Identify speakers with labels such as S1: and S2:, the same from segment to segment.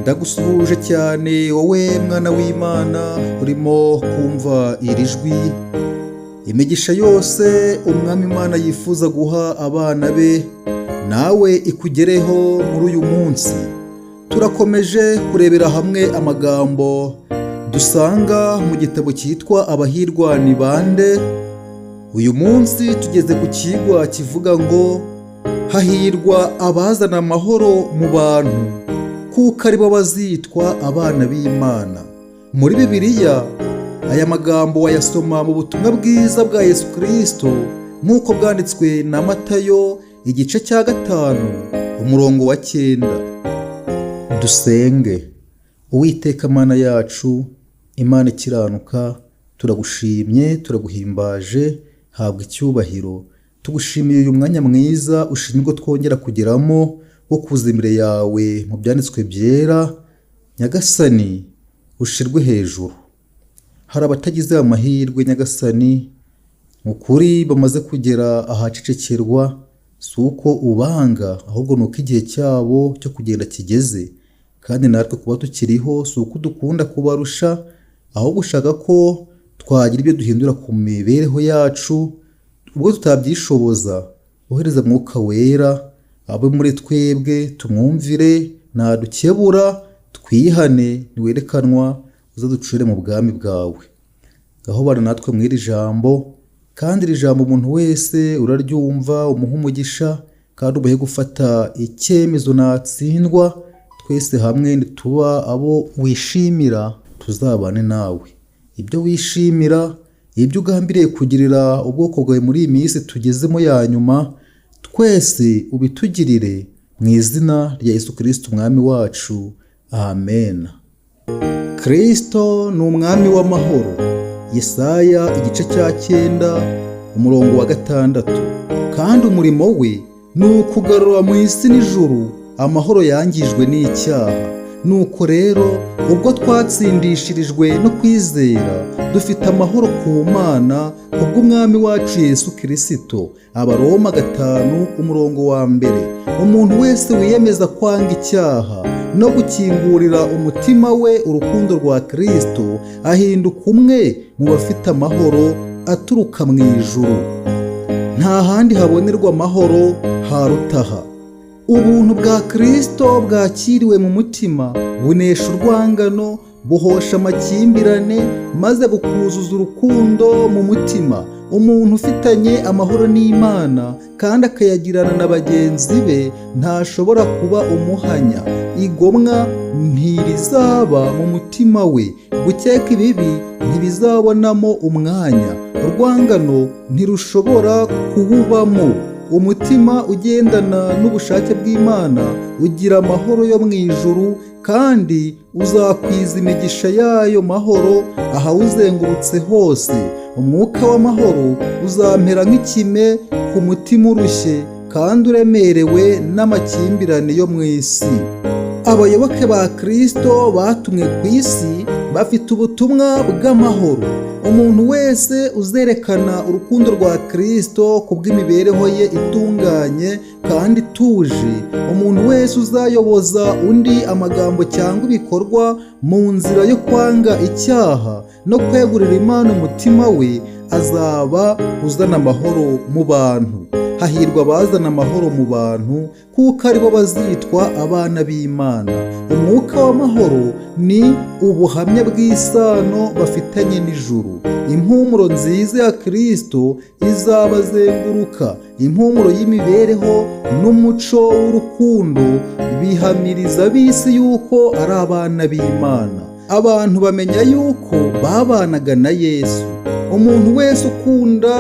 S1: Ndagusuhuje cyane wowe mwana w'Imana urimo kumva iri jwi. Imigisha yose umwami Imana yifuza guha abana be nawe ikugereho muri uyu munsi. Turakomeje kurebera hamwe amagambo dusanga mu gitabo cyitwa Abahirwa ni bande. Uyu munsi tugeze ku kigwa kivuga ngo hahirwa abazana amahoro mu bantu, kuko aribo bazitwa abana b'Imana. Muri Bibiliya aya magambo wayasoma mu butumwa bwiza bwa Yesu Kristo nk'uko bwanditswe na Matayo igice cya 5 umurongo wa 9. Dusenge. Uwiteka Mana yacu, Imana ikiranuka, turagushimye, turaguhimbaje, habwa icyubahiro. Tugushimiye uyu mwanya mwiza ushimirwa twongera kugeramo wo kuza imbere yawe mu byanditswe byera. Nyagasani ushirwe hejuru. Hari abatagize amahirwe Nyagasani, ukuri bamaze kugera ahacecekerwa, si uko ubanga, ahubwo nuko igihe cyabo cyo kugenda kigeze. Kandi natwe kuba tukiriho si uko dukunda kubarusha, ahubwo ushaka ko twagira ibyo duhindura ku mibereho yacu. Ubwo tutabyishoboza, ohereza Mwuka Wera abe muri twebwe, tumwumvire, nadukebura, twihane, niwerekanwa, uzaducire mu bwami bwawe. Gaho bana natwe mw'iri jambo, kandi iri jambo umuntu wese uraryumva umuha umugisha, kandi ubuhe gufata icyemezo natsindwa. Twese hamwe nituba abo wishimira, tuzabane nawe. Ibyo wishimira, ibyo ugambiriye kugirira ubwoko bwawe muri iyi minsi tugezemo ya nyuma, twese ubitugirire mu izina rya Yesu Kristo umwami wacu. Amen. Kristo ni umwami w'amahoro. Yesaya igice cya 9 umurongo wa 6. Kandi umurimo we ni ukugarura mu isi n'ijuru amahoro yangijwe n'icyaha. Nuko rero ubwo twatsindishirijwe no kwizera, dufite amahoro ku Mana kubw'umwami wacu Yesu Kristo. Abaroma 5 umurongo wa 1. Umuntu wese wiyemeza kwanga icyaha no gukingurira umutima we urukundo rwa Kristo ahinduka umwe mu bafite amahoro aturuka mu ijuru. Nta handi habonerwa amahoro harutaha. Ubuntu bwa Kristo bwakiriwe mu mutima bunesha urwangano, buhosha amakimbirane, maze bukuzuza urukundo mu mutima. Umuntu ufitanye amahoro n'Imana kandi akayagirana na bagenzi be ntashobora kuba umuhanya. Igomwa ntirizaba mu mutima we, gukeka ibibi ntibizabonamo umwanya, urwangano ntirushobora kuwubamo. Umutima ugendana n'ubushake bw'Imana ugira amahoro yo mu ijuru, kandi uzakwiza imigisha y'ayo mahoro ahawuzengurutse hose. Umwuka w'amahoro uzampera nk'ikime ku mutima urushye kandi uremerewe n'amakimbirane yo mu isi. Abayoboke ba Kristo batumwe ku isi bafite ubutumwa bw'amahoro. Umuntu wese uzerekana urukundo rwa Kristo kubw'imibereho ye itunganye kandi ituje, umuntu wese uzayoboza undi amagambo cyangwa ibikorwa mu nzira yo kwanga icyaha no kwegurira Imana umutima we, azaba uzana amahoro mu bantu. Hahirwa abazana amahoro mu bantu, kuko aribo bazitwa abana b'Imana. Umwuka w'amahoro ni ubuhamya bw'isano bafitanye n'ijuru. Impumuro nziza ya Kristo izabazenguruka. Impumuro y'imibereho n'umuco w'urukundo bihamiriza ab'isi yuko ari abana b'Imana. Abantu bamenya yuko babanaga na Yesu. Umuntu wese ukunda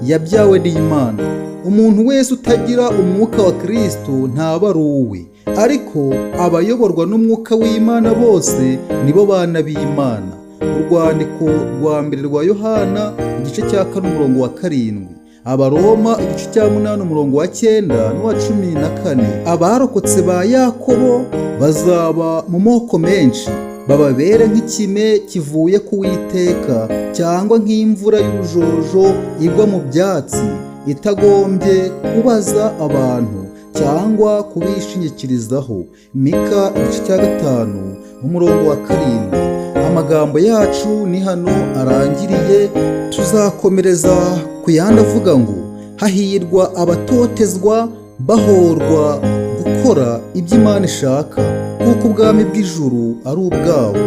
S1: yabyawe n'Imana. Umuntu wese utagira umwuka wa Kristo ntaba ari uwe. Ariko abayoborwa n'umwuka w'Imana bose nibo bana b'Imana. Urwandiko rwa mbere rwa Yohana igice cya 4 umurongo wa 7. Abaroma igice cya 8 umurongo wa 9 n'uwa 14. Abarokotse ba Yakobo bazaba mu moko menshi, bababere nk'ikime kivuye ku Uwiteka, cyangwa nk'imvura y'urujojo igwa mu byatsi, itagombye kubaza abantu, cyangwa kubishingikirizaho. Mika igice cya 5 umurongo wa 7. Amagambo yacu ni hano arangiriye. Tuzakomereza ku yandi avuga ngo hahirwa abatotezwa bahorwa gukora ibyo Imana ishaka, kuko ubwami bw'ijuru ari ubwabo.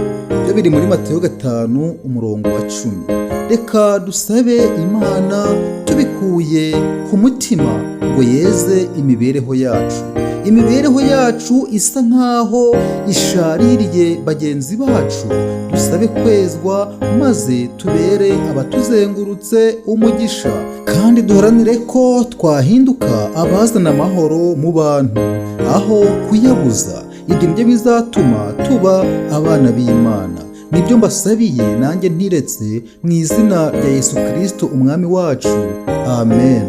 S1: Ibyo biri muri Matayo 5 umurongo wa 10. Reka dusabe Imana tubikuye ku mutima ngo yeze imibereho yacu. Imibereho yacu isa nkaho ishaririye bagenzi bacu. Dusabe kwezwa maze tubere abatuzengurutse umugisha, kandi duharanire ko twahinduka abazana amahoro mu bantu aho kuyabuza. Ibyo nibyo bizatuma tuba abana b'Imana. Nibyo mbasabiye nanjye ntiretse, mu izina rya Yesu Kristo umwami wacu. Amen.